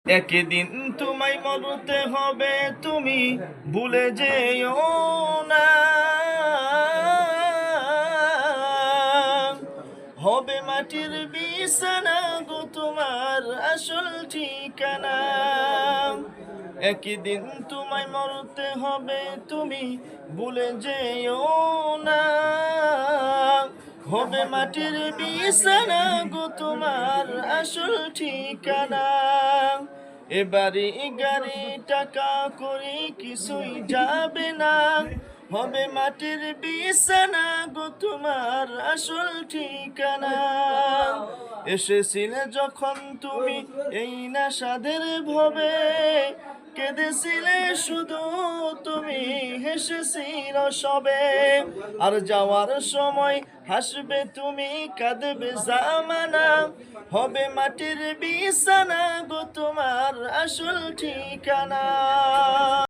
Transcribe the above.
একদিন তোমায় মরতে হবে, তুমি ভুলে যেও না। হবে মাটির বিছানা গো তোমার আসল ঠিকানা। একদিন তোমায় মরতে হবে, তুমি ভুলে যেও না। হবে মাটির বিছানা গো তোমার আসল ঠিকানা। এবারে গাড়ি টাকা করে কিছুই যাবে না। হবে মাটির বিছানা গো তোমার আসল ঠিকানা। এসেছিলে যখন তুমি এই নেশাদের ভবে, কেঁদেছিলে শুধু তুমি, হেসেছিল সবে। আর যাওয়ার সময় হাসবে তুমি, কাঁদবে জামানা। হবে মাটির বিছানা গো তোমার আসল ঠিকানা।